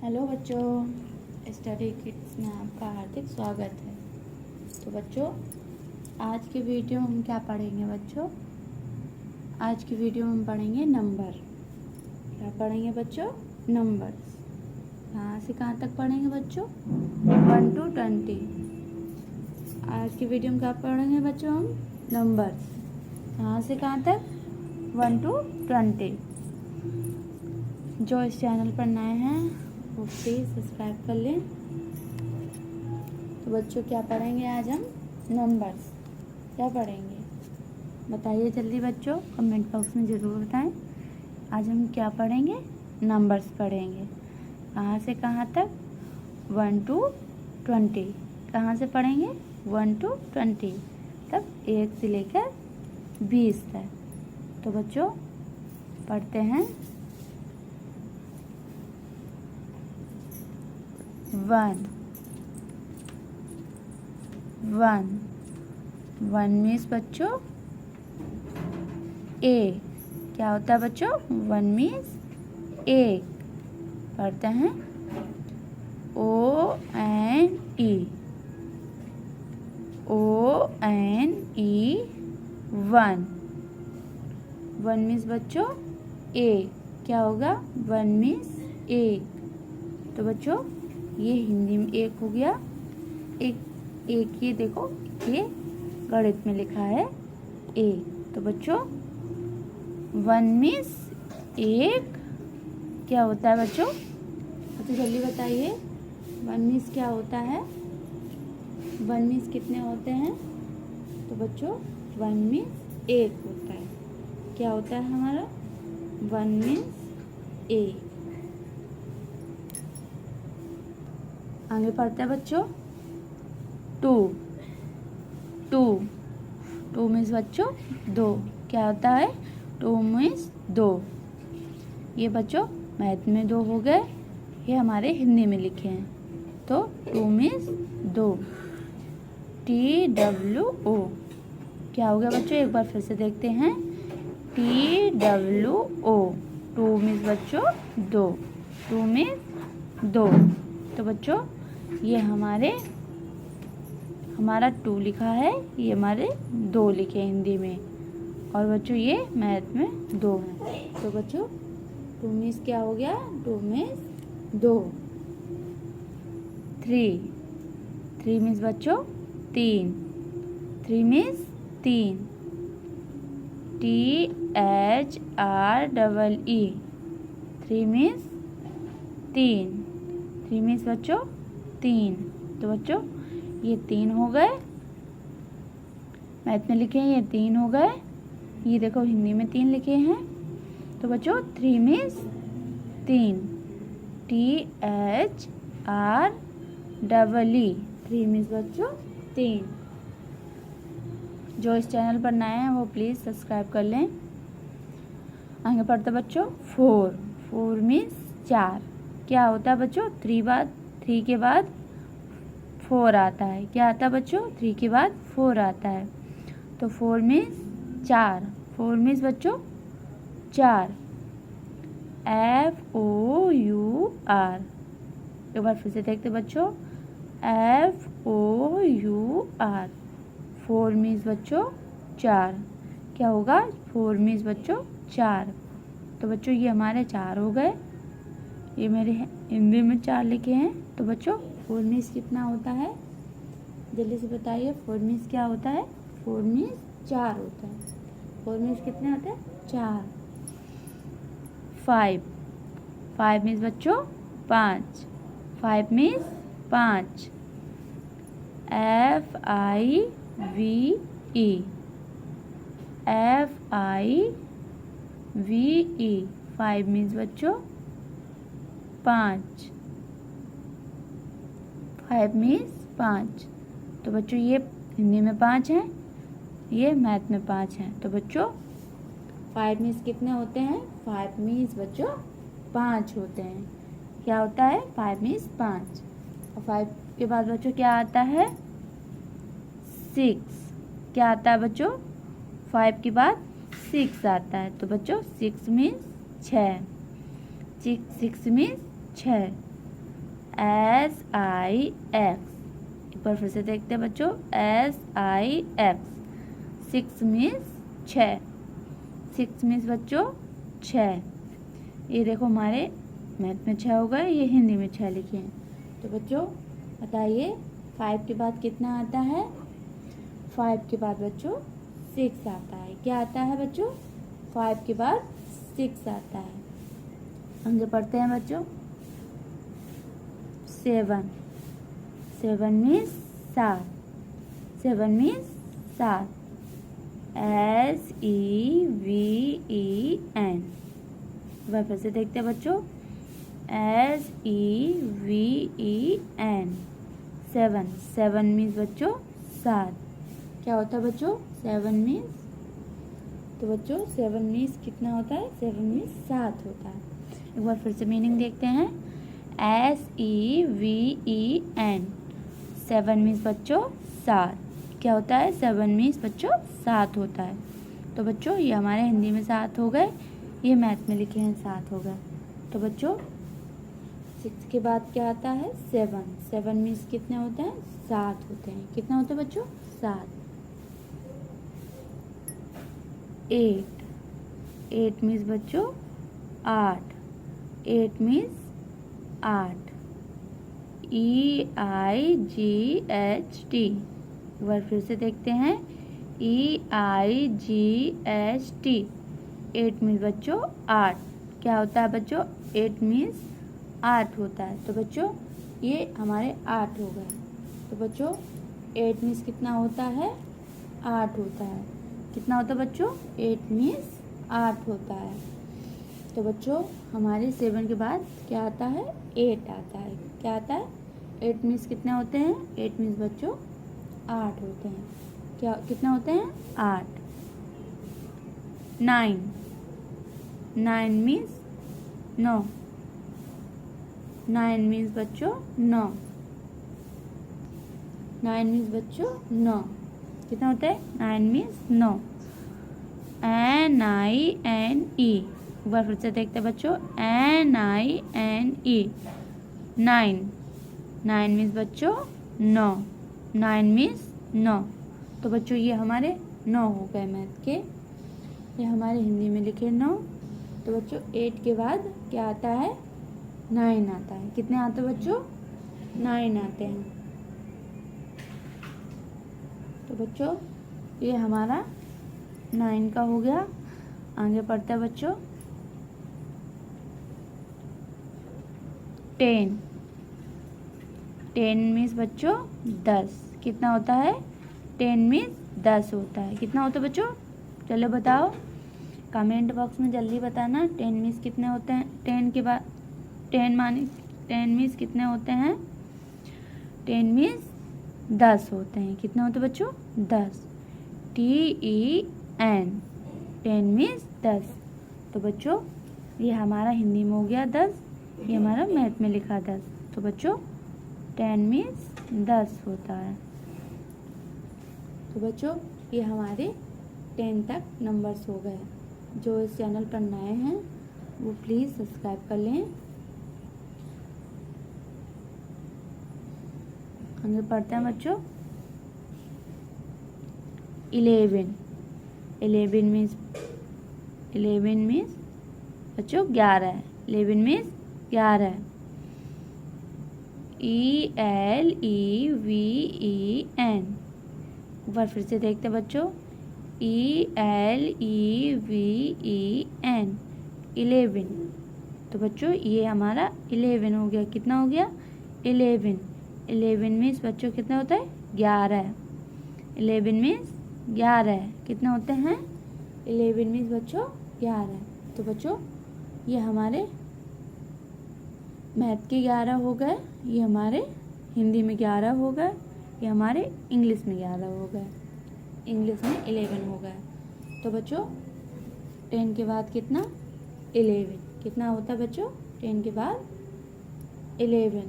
Hello बच्चों, study kids में आपका हार्दिक स्वागत है। तो बच्चों, आज की वीडियो में हम क्या पढ़ेंगे बच्चों? आज की वीडियो में हम पढ़ेंगे नंबर। क्या पढ़ेंगे बच्चों? नंबर्स। कहाँ से कहाँ तक पढ़ेंगे बच्चों? 1 to 20। आज की वीडियो में क्या पढ़ेंगे बच्चों? हम नंबर्स। कहाँ से कहाँ तक? 1 to 20। जो इस चैनल पर नए हैं वो प्लीज़ सब्सक्राइब कर लें। तो बच्चों, क्या पढ़ेंगे आज हम? नंबर्स। क्या पढ़ेंगे बताइए जल्दी बच्चों, कमेंट बॉक्स में ज़रूर बताएं। आज हम क्या पढ़ेंगे? नंबर्स पढ़ेंगे। कहाँ से कहाँ तक? 1 to 20। कहाँ से पढ़ेंगे? 1 to 20 तक, 1 से लेकर 20 तक। तो बच्चों पढ़ते हैं। 1 मीन्स बच्चों ए। क्या होता है बच्चों? 1 मीन्स एक। पढ़ते हैं ONE 1 मीन्स बच्चों एक। क्या होगा? 1 मीन्स एक। तो बच्चों ये हिंदी में एक हो गया। एक ये देखो, ये गणित में लिखा है ए। तो बच्चों 1 मीन्स एक क्या होता है बच्चों? तो जल्दी बताइए 1 मीन्स क्या होता है? 1 मीन्स कितने होते हैं? तो बच्चों 1 मीन्स एक होता है। क्या होता है हमारा? 1 मीन्स एक। आगे पढ़ते हैं बच्चों। 2 मीन्स बच्चों 2। क्या होता है? 2 मीन्स 2। ये बच्चों मैथ में 2 हो गए, ये हमारे हिंदी में लिखे हैं। तो 2 मीन्स 2। TWO क्या हो गया बच्चों? एक बार फिर से देखते हैं। TWO 2 मीन्स बच्चों 2। 2 मीन्स 2। तो बच्चों ये हमारा 2 लिखा है, ये हमारे 2 लिखे हैं हिंदी में, और बच्चों ये मैथ में 2 है। तो बच्चों 2 मीन्स क्या हो गया? 2 मीन्स 2। 3 मीन्स बच्चों 3। 3 मीन्स 3। THREE 3 means 3। 3 मीन्स बच्चों 3। तो बच्चों ये 3 हो गए, मैथ में लिखे हैं ये 3 हो गए। ये देखो हिंदी में 3 लिखे हैं। तो बच्चों 3 मीन्स 3। THREE 3 मीन्स बच्चों 3। जो इस चैनल पर नए हैं वो प्लीज़ सब्सक्राइब कर लें। आगे पढ़ते बच्चों 4 मीन्स 4। क्या होता है बच्चों? 3 के बाद 4 आता है। क्या आता है बच्चों? 3 के बाद 4 आता है। तो 4 मीन्स 4। 4 मीन्स बच्चों 4। FOUR एक बार फिर से देखते बच्चों। FOUR 4 मीन्स बच्चों 4। क्या होगा? 4 मीन्स बच्चों 4। तो बच्चों ये हमारे 4 हो गए। ये मेरे हिंदी में 4 लिखे हैं। तो बच्चों 4 मीन्स कितना होता है? जल्दी से बताइए 4 मीन्स क्या होता है? 4 मीन्स 4 होता है। 4 मीन्स कितने होते हैं? 4। 5 मीन्स बच्चों 5। 5 मीन्स 5। FIVE 5 मीन्स बच्चों 5। 5 मीन्स 5। तो बच्चों ये हिंदी में 5 है, ये मैथ में 5 है। तो बच्चों 5 मीन्स कितने होते हैं? 5 मीन्स बच्चों 5 होते हैं। क्या होता है? 5 मीन्स 5। और 5 के बाद बच्चों क्या आता है? 6। क्या आता है बच्चों? 5 के बाद 6 आता है। तो बच्चों 6 मीन्स 6। 6 मीन्स 6। SIX। एक बार फिर से देखते हैं बच्चों, SIX। 6 मीन्स 6। 6 मीन्स बच्चों 6। ये देखो हमारे मैथ में 6 हो गए, ये हिंदी में 6 लिखे हैं। तो बच्चों बताइए 5 के बाद कितना आता है? 5 के बाद बच्चों 6 आता है। क्या आता है बच्चों? 5 के बाद 6 आता है। आगे पढ़ते हैं बच्चों। 7। 7 मीन्स 7। 7 मीन्स 7। SEVEN। वह फिर से देखते हैं बच्चों, SEVEN। 7। 7 मीन्स बच्चों 7। क्या होता है बच्चों? 7 मीन्स, तो बच्चों 7 मीन्स कितना होता है? 7 मीन्स 7 होता है। एक बार फिर से मीनिंग देखते हैं। SEVEN। 7 मीन्स बच्चों 7। क्या होता है? 7 मीन्स बच्चों 7 होता है। तो बच्चों ये हमारे हिंदी में 7 हो गए, ये मैथ में लिखे हैं 7 हो गए। तो बच्चों 6 के बाद क्या आता है? 7। 7 मीन्स कितने होते हैं? 7 होते हैं। कितना होता है बच्चों? 7। 8। 8 मीन्स बच्चों 8। 8 मीन्स 8। EIGHT। एक बार फिर से देखते हैं, EIGHT। 8 मीन्स बच्चों 8। क्या होता है बच्चों? 8 मीन्स 8 होता है। तो बच्चों ये हमारे 8 हो गए। तो बच्चों 8 मीन्स कितना होता है? 8 होता है। कितना होता है बच्चों? 8 मीन्स 8 होता है। तो बच्चों हमारे 7 के बाद क्या आता है? 8 आता है। क्या आता है? 8 मीन्स कितने होते हैं? 8 मीन्स बच्चों 8 होते हैं। क्या कितना होते हैं? 8। 9। 9 मीन्स 9। 9 मीन्स बच्चों 9। 9 मीन्स बच्चों 9। कितना होता है? 9 मीन्स 9। NINE। एक बार फिर से देखते हैं बच्चों, NINE। 9। 9 मीन्स बच्चों 9। 9 मीन्स 9। तो बच्चों ये हमारे 9 हो गए मैथ के। ये हमारे हिंदी में लिखे 9। तो बच्चों 8 के बाद क्या आता है? 9 आता है। कितने आते हैं बच्चों? 9 आते हैं। तो बच्चों ये हमारा 9 का हो गया। आगे पढ़ते हैं बच्चों। 10। 10 मीन्स बच्चों 10। कितना होता है? 10 मीन्स 10 होता है। कितना होता है बच्चों? चलो बताओ कमेंट बॉक्स में जल्दी बताना। 10 मीन्स कितने होते हैं? 10 के बाद 10 मीन्स कितने होते हैं? 10 मीन्स 10 होते हैं। कितने होते हैं बच्चों? 10। TEN। 10 मीन्स 10। तो बच्चों ये हमारा हिंदी में हो गया 10, ये हमारा मैथ में लिखा 10। तो बच्चों 10 मीन्स 10 होता है। तो बच्चों ये हमारे 10 तक नंबर्स हो गए। जो इस चैनल पर नए हैं वो प्लीज़ सब्सक्राइब कर लें। आगे पढ़ते हैं बच्चों। 11। 11 मीन्स बच्चों 11। 11 मीन्स 11। ELEVEN। एक बार फिर से देखते हैं बच्चों, ELEVEN। 11। तो बच्चों ये हमारा 11 हो गया। कितना हो गया? 11। 11 मीन्स बच्चों कितना होता है? 11। 11 मीन्स 11। कितने होते हैं? 11 मीन्स बच्चों 11। तो बच्चों ये हमारे मैथ के 11 हो गए, ये हमारे हिंदी में 11 हो गए, ये हमारे इंग्लिश में 11 हो गए, इंग्लिश में 11 हो गए। तो बच्चों 10 के बाद कितना? 11। कितना होता है बच्चों? 10 के बाद 11।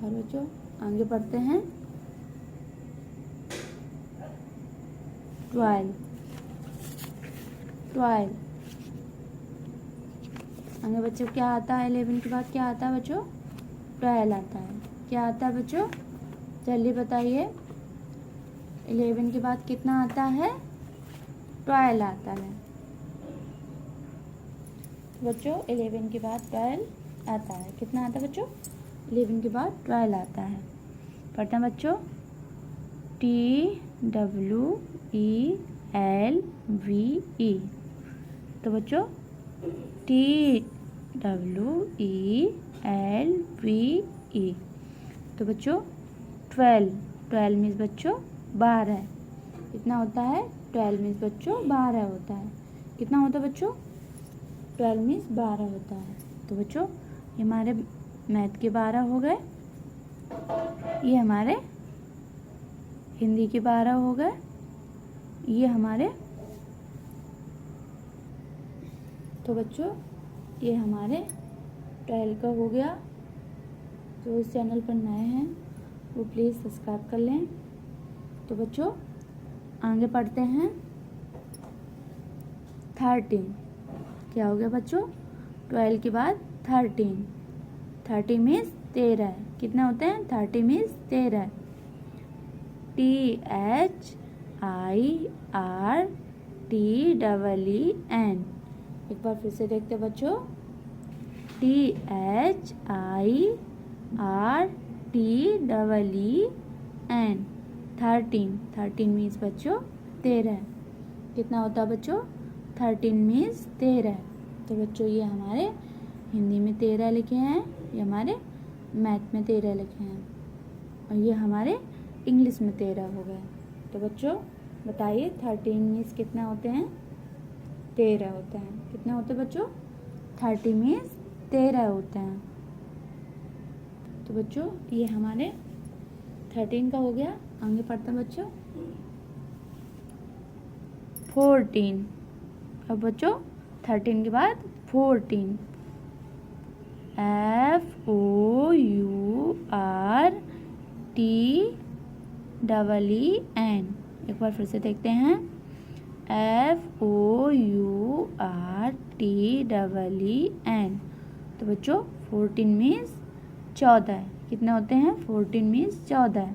और बच्चों आगे बढ़ते हैं। 12। आगे बच्चों क्या आता है 11 के बाद? क्या आता है बच्चों? 12 आता है। क्या आता है बच्चों? जल्दी बताइए। 11 के बाद कितना आता है? 12 आता है बच्चों। 11 के बाद 12 आता है। कितना आता है बच्चों? 11 के बाद 12 आता है। पढ़ते हैं बच्चों। TWELVE। तो बच्चों TWELVE। तो बच्चों 12 मीन्स बच्चों 12। कितना होता है? 12 मीन्स बच्चों 12 होता है। कितना होता है बच्चों? 12 मीन्स 12 होता है। तो बच्चों ये हमारे मैथ के 12 हो गए, ये हमारे हिंदी के 12 हो गए, ये हमारे, तो बच्चों ये हमारे 12 का हो गया। जो इस चैनल पर नए हैं वो प्लीज़ सब्सक्राइब कर लें। तो बच्चों आगे पढ़ते हैं 13। क्या हो गया बच्चों? 12 के बाद 13 मीन्स 13। कितना होते हैं? 30 मीन्स 13। THIRTEEN। एक बार फिर से देखते हैं बच्चों। THIRTEEN। 13 मीन्स बच्चों 13। कितना होता है बच्चों? 13 मीन्स 13। तो बच्चों ये हमारे हिंदी में 13 लिखे हैं, ये हमारे मैथ में 13 लिखे हैं, और ये हमारे इंग्लिश में 13 हो गए। तो बच्चों बताइए 13 मीन्स कितना होते हैं? 13 होते हैं। कितना होते हैं बच्चों? 30 मीन्स 13 होते हैं। तो बच्चों ये हमारे 13 का हो गया। आगे पढ़ते हैं बच्चों 14। अब बच्चों 13 के बाद 14। FOURTEEN। एक बार फिर से देखते हैं। FOURTEEN। तो बच्चों 14 मीन्स 14। कितने होते हैं? 14 मीन्स 14।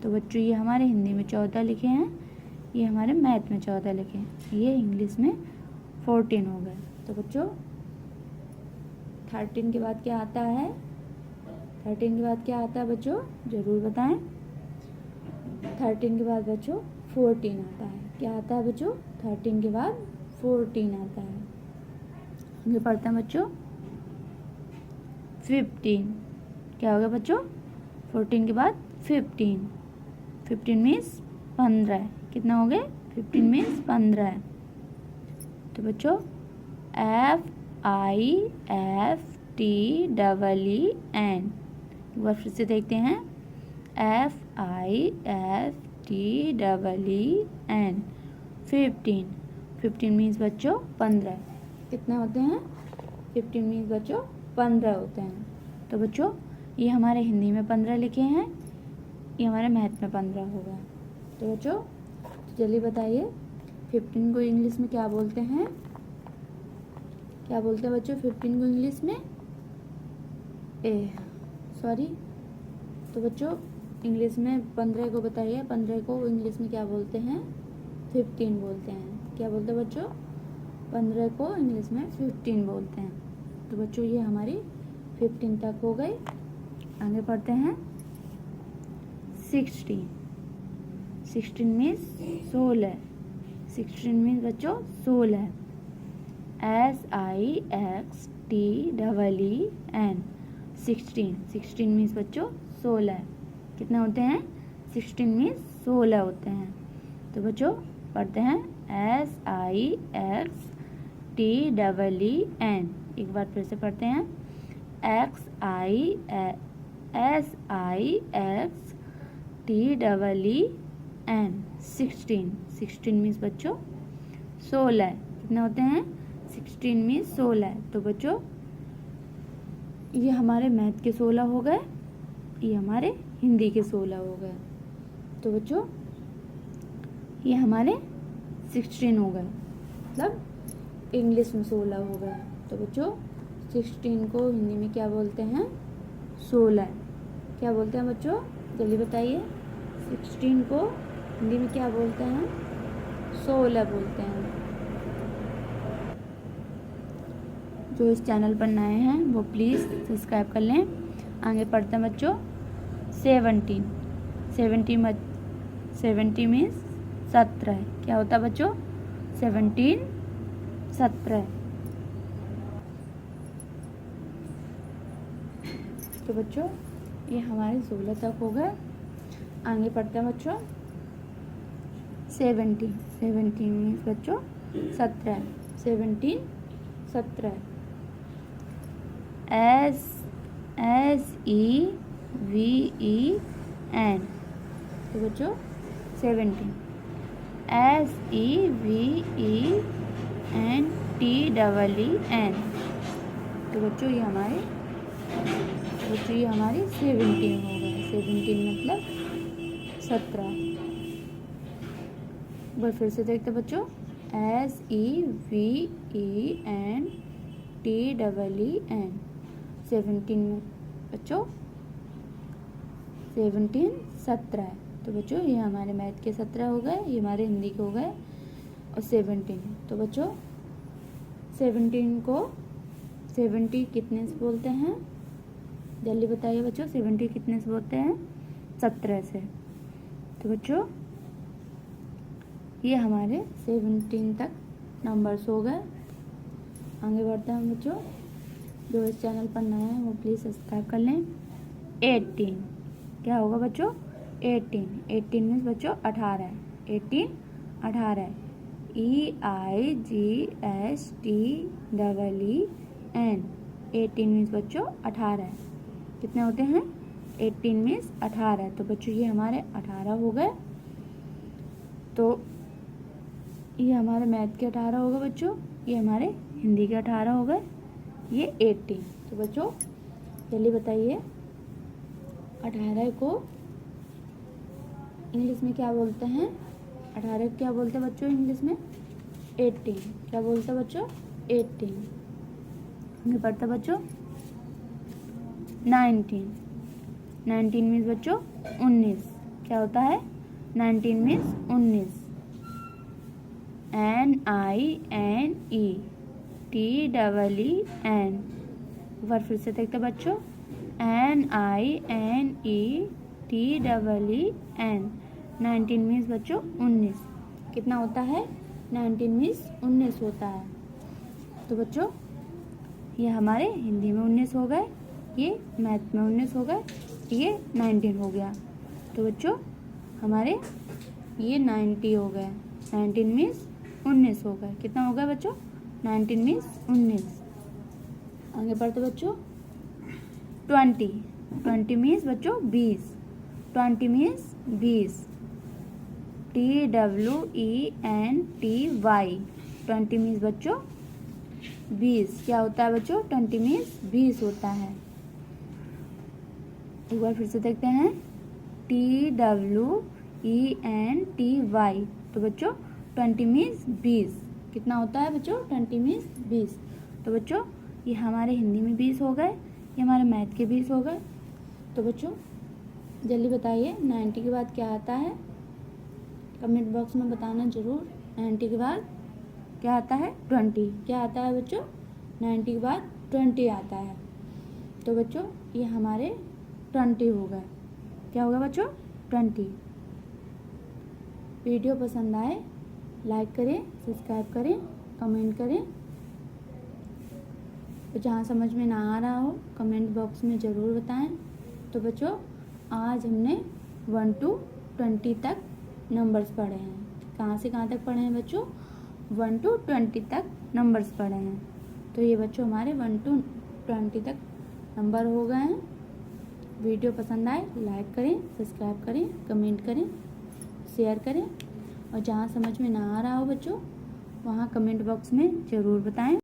तो बच्चों ये हमारे हिंदी में 14 लिखे हैं, ये हमारे मैथ में 14 लिखे हैं, ये इंग्लिश में 14 हो गए। तो बच्चों 13 के बाद क्या आता है? 13 के बाद क्या आता है बच्चों? ज़रूर बताएं। 13 के बाद बच्चों 14 आता है। क्या आता है बच्चों? 13 के बाद 14 आता है। आगे पढ़ते हैं बच्चों 15। क्या हो गया बच्चों? 14 के बाद 15 मीन्स 15। कितना हो गए? 15 मीन्स 15। तो बच्चों FIFTEEN। एक बार फिर से देखते हैं। FIFTEEN। 15 मीन्स बच्चों 15। कितने होते हैं? 15 मीन्स बच्चों 15 होते हैं। तो बच्चों ये हमारे हिंदी में 15 लिखे हैं, ये हमारे मैथ में 15 हो गया। तो बच्चों जल्दी बताइए 15 को इंग्लिश में क्या बोलते हैं? क्या बोलते हैं बच्चों 15 को इंग्लिश में? तो बच्चों इंग्लिश में 15 को बताइए, 15 को इंग्लिश में क्या बोलते हैं? 15 बोलते हैं। क्या बोलते हैं बच्चों? 15 को इंग्लिश में 15 बोलते हैं। तो बच्चों ये हमारी 15 तक हो गई। आगे पढ़ते हैं 16। 16 मीन्स 16। 16 मीन्स बच्चों 16। SIXTEEN। 16 मीन्स बच्चों 16। कितने होते हैं? 16 मीन्स 16 होते हैं। तो बच्चों पढ़ते हैं SIXTEEN। एक बार फिर से पढ़ते हैं SIXTEEN। 16 मीन्स बच्चों 16। कितने होते हैं? 16 मीन्स 16। तो बच्चों ये हमारे मैथ के 16 हो गए, ये हमारे हिंदी के 16 हो गए। तो बच्चों ये हमारे 16 हो गए, मतलब इंग्लिश में 16 हो गए। तो बच्चों 16 को हिंदी में क्या बोलते हैं? 16। क्या बोलते हैं बच्चों? जल्दी बताइए। 16 को हिंदी में क्या बोलते हैं? 16 बोलते हैं। जो इस चैनल पर नए हैं वो प्लीज़ सब्सक्राइब कर लें। आगे पढ़ते हैं बच्चों 17। 70 मीन्स 17। क्या होता है बच्चों? 17 17। तो बच्चों ये हमारे 16 तक हो गए। आगे पढ़ते हैं बच्चों 70 मीन्स बच्चों 17। 17 17। SEVEN। तो बच्चों 17 SEVENTEEN। तो बच्चों ये हमारे 17 हो गए। 17 मतलब 17। एक फिर से देखते बच्चों SEVENTEEN। 17 बच्चों 17 17 है। तो बच्चों ये हमारे मैथ के 17 हो गए, ये हमारे हिंदी के हो गए और 17। तो बच्चों 17 को 70 कितने से बोलते हैं? जल्दी बताइए बच्चों 70 कितने से बोलते हैं? 17 से। तो बच्चों ये हमारे 17 तक नंबर्स हो गए। आगे बढ़ते हैं बच्चों। जो इस चैनल पर नए हैं वो प्लीज़ सब्सक्राइब कर लें। 18 क्या होगा बच्चों? 18 मीन्स बच्चों 18। 18 18। EIGSTEEN। 18 मीन्स बच्चों 18। कितने होते हैं? 18 मीन्स 18। तो बच्चों ये हमारे 18 हो गए। तो ये हमारे मैथ के 18 हो गए बच्चों, ये हमारे हिंदी के 18 हो गए, ये 18। तो बच्चों जल्दी बताइए 18 को इंग्लिश में क्या बोलते हैं? 18 को क्या बोलते हैं बच्चों इंग्लिश में? 18। क्या बोलते हैं बच्चों? 18। आगे पढ़ते हैं बच्चों 19 मीन्स बच्चों 19। क्या होता है? 19 मीन्स 19। NINETEEN। एक बार फिर से देखते बच्चों NINETEEN। 19 मीन्स बच्चों 19। कितना होता है? 19 मीन्स 19 होता है। तो बच्चों ये हमारे हिंदी में 19 हो गए, ये मैथ में 19 हो गए, ये 19 हो गया। तो बच्चों हमारे ये 90 हो गए। 19 मीन्स 19 हो गए। कितना हो गया बच्चों? 19 मीन्स 19। आगे बढ़ते बच्चों 20 मीन्स बच्चों 20। 20 मीन्स 20। TWENTY। 20 मीन्स बच्चों 20। क्या होता है बच्चों? 20 मीन्स 20 होता है। एक बार फिर से देखते हैं TWENTY। तो बच्चों 20 मीन्स 20। कितना होता है बच्चों? 20 मीन्स 20। तो बच्चों ये हमारे हिंदी में 20 हो गए, ये हमारे मैथ के 20 हो गए। तो बच्चों जल्दी बताइए 90 के बाद क्या आता है? कमेंट बॉक्स में बताना ज़रूर। 90 के बाद क्या आता है? 20। क्या आता है बच्चों? 90 के बाद 20 आता है। तो बच्चों ये हमारे 20 हो गए। क्या होगा बच्चों? 20। वीडियो पसंद आए लाइक करें, सब्सक्राइब करें, कमेंट करें। तो जहाँ समझ में ना आ रहा हो कमेंट बॉक्स में ज़रूर बताएं। तो बच्चों आज हमने 1 to 20 तक नंबर्स पढ़े हैं। कहाँ से कहाँ तक पढ़े हैं बच्चों? 1 to 20 तक नंबर्स पढ़े हैं। तो ये बच्चों हमारे 1 to 20 तक नंबर हो गए हैं। वीडियो पसंद आए लाइक करें, सब्सक्राइब करें, कमेंट करें, शेयर करें और जहाँ समझ में ना आ रहा हो बच्चों वहाँ कमेंट बॉक्स में ज़रूर बताएं।